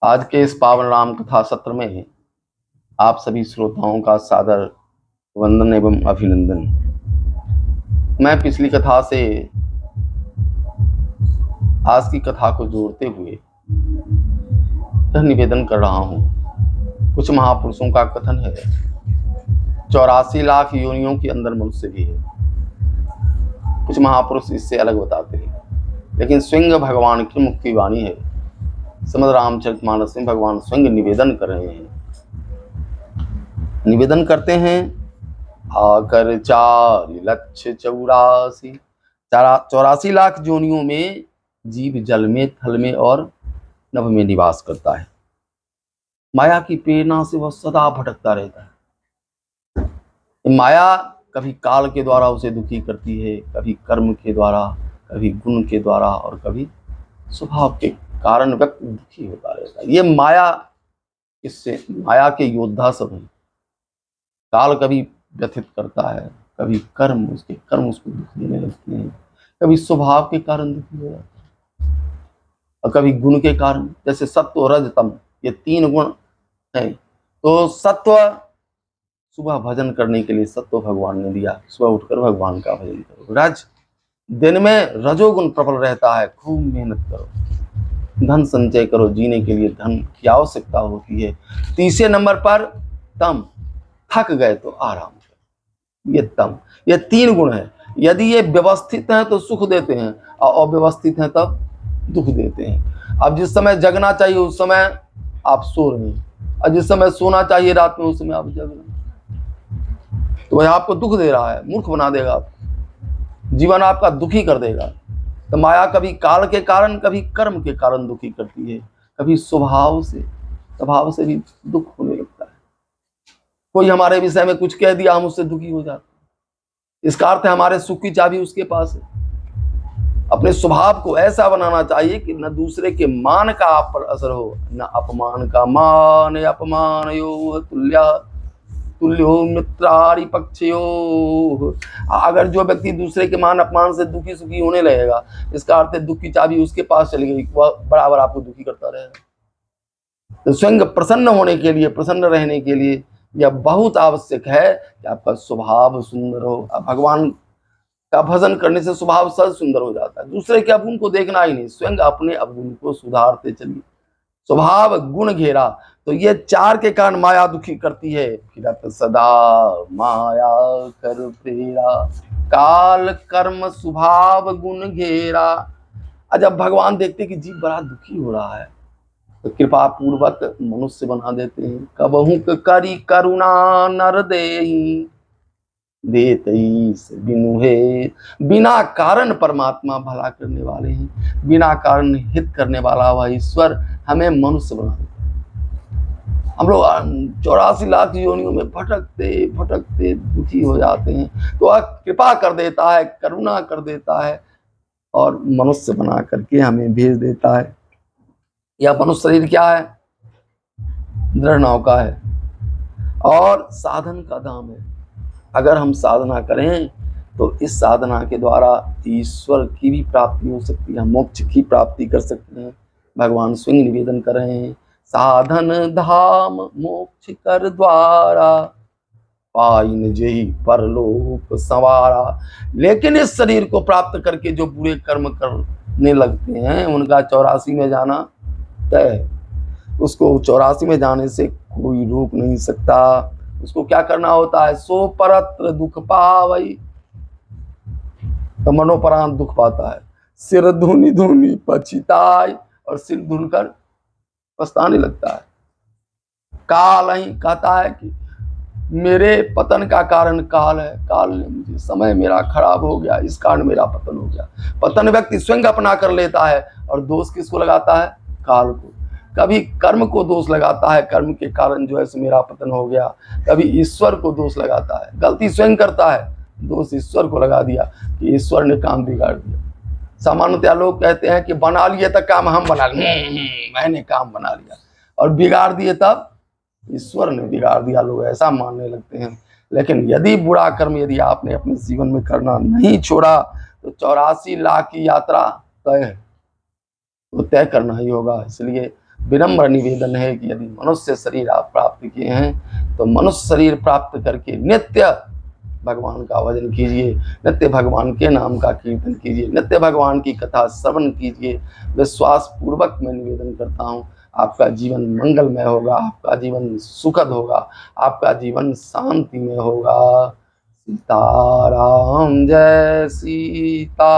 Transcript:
आज के इस पावन राम कथा सत्र में आप सभी श्रोताओं का सादर वंदन एवं अभिनंदन। मैं पिछली कथा से आज की कथा को जोड़ते हुए यह निवेदन कर रहा हूँ। कुछ महापुरुषों का कथन है 84 लाख योनियों के अंदर मनुष्य भी है। कुछ महापुरुष इससे अलग बताते हैं, लेकिन स्वयं भगवान की मुक्ति वाणी है। श्रीमद् रामचरितमानस में भगवान स्वयं निवेदन कर रहे हैं, निवेदन करते हैं आकर 84 लाख जोनियों में जीव जल में, थल में और नभ में निवास करता है। माया की प्रेरणा से वह सदा भटकता रहता है। माया कभी काल के द्वारा उसे दुखी करती है, कभी कर्म के द्वारा, कभी गुण के द्वारा और कभी स्वभाव के कारण व्यक्ति दुखी होता रहता है। ये माया, इससे माया के योद्धा सब हैं। काल कभी व्यथित करता है, कभी कर्म, उसके कर्म उसको दुख देने लगते हैं, कभी स्वभाव के कारण दुखी हो जाता है और कभी गुण के कारण। जैसे सत्व रज तम, ये 3 गुण हैं। तो सत्व, सुबह भजन करने के लिए सत्व भगवान ने दिया, सुबह उठकर भगवान का भजन करो। रज, दिन में रजोगुण प्रबल रहता है, खूब मेहनत करो, धन संचय करो, जीने के लिए धन की आवश्यकता होती है। तीसरे नंबर पर तम, थक गए तो आराम करो, ये तम। ये 3 गुण है। यदि ये व्यवस्थित हैं तो सुख देते हैं, और अव्यवस्थित हैं तब दुख देते हैं। अब जिस समय जगना चाहिए उस समय आप सो रहे हैं, और जिस समय सोना चाहिए रात में उस समय आप जग रहे हैं, तो वह आपको दुख दे रहा है, मूर्ख बना देगा आपको, जीवन आपका दुखी कर देगा। तो माया कभी काल के कारण, कभी कर्म के कारण दुखी करती है, कभी स्वभाव से भी दुख होने लगता है। कोई हमारे विषय में कुछ कह दिया, हम उससे दुखी हो जाते हैं। इसका अर्थ है हमारे सुख की चाबी उसके पास है। अपने स्वभाव को ऐसा बनाना चाहिए कि न दूसरे के मान का आप पर असर हो, न अपमान का। मान अपमान यो तुल्यो मित्रारि पक्षयो। अगर जो व्यक्ति दूसरे के मान अपमान से दुखी सुखी होने लगेगा, इसका अर्थ है दुख की चाबी उसके पास चली गई, वह बराबर आपको दुखी करता रहेगा। तो स्वयं प्रसन्न होने के लिए, प्रसन्न रहने के लिए यह बहुत आवश्यक है कि आपका स्वभाव सुंदर हो। भगवान का भजन करने से स्वभाव सद सुंदर हो जाता है। दूसरे के अवगुण को देखना ही नहीं, स्वयं अपने अवगुण को सुधारते चलिए। स्वभाव गुण घेरा, तो ये 4 के कारण माया दुखी करती है। फिरत सदा माया कर फेरा, काल कर्म स्वभाव गुण घेरा। जब भगवान देखते कि जीव बड़ा दुखी हो रहा है तो कृपा पूर्वक मनुष्य बना देते हैं। कबहू करी करुणा नर देहि, देतई से बिनु है। बिना कारण परमात्मा भला करने वाले हैं, बिना कारण हित करने वाला वह ईश्वर हमें मनुष्य बना देता है। हम लोग 84 लाख योनियों में भटकते भटकते दुखी हो जाते हैं, तो वह कृपा कर देता है, करुणा कर देता है और मनुष्य बना करके हमें भेज देता है। यह मनुष्य शरीर क्या है? दृढ़ नौका है और साधन का धाम है। अगर हम साधना करें तो इस साधना के द्वारा ईश्वर की भी प्राप्ति हो सकती है, मोक्ष की प्राप्ति कर सकते हैं। भगवान स्वयं निवेदन कर रहे हैं, साधन धाम मोक्ष कर द्वारा, पाइन जेहि परलोक संवारा। लेकिन इस शरीर को प्राप्त करके जो बुरे कर्म करने लगते हैं उनका 84 में जाना तय है। उसको 84 में जाने से कोई रोक नहीं सकता। उसको क्या करना होता है? सो परत्र दुख पावई, तो मनोपरांत दुख पाता है। सिर धुनी धुनी पछिताय, और सिर धुनकर पछताने लगता है। काल ही कहता है कि मेरे पतन का कारण काल है, काल ने मुझे, समय मेरा खराब हो गया, इस कारण मेरा पतन हो गया। पतन व्यक्ति स्वयं अपना कर लेता है, और दोष किसको लगाता है? काल को। कभी कर्म को दोष लगाता है, कर्म के कारण जो है सो मेरा पतन हो गया। कभी ईश्वर को दोष लगाता है, गलती स्वयं करता है, दोष ईश्वर को लगा दिया कि ईश्वर ने काम बिगाड़ दिया। सामान्यतः लोग कहते हैं कि बना लिए तो काम हम बना लिए, मैंने काम बना लिया, और बिगाड़ दिए तब ईश्वर ने बिगाड़ दिया। लोग ऐसा मानने लगते हैं। लेकिन यदि बुरा कर्म यदि आपने अपने जीवन में करना नहीं छोड़ा तो 84 लाख की यात्रा तय है, तो तय करना ही होगा। इसलिए विनम्र निवेदन है कि यदि मनुष्य शरीर आप प्राप्त किए हैं तो मनुष्य शरीर प्राप्त करके नित्य भगवान का भजन कीजिए, नित्य भगवान के नाम का कीर्तन कीजिए, नित्य भगवान की कथा श्रवण कीजिए। विश्वास पूर्वक मैं निवेदन करता हूँ, आपका जीवन मंगलमय होगा, आपका जीवन सुखद होगा, आपका जीवन शांति में होगा। सीताराम जय सीता।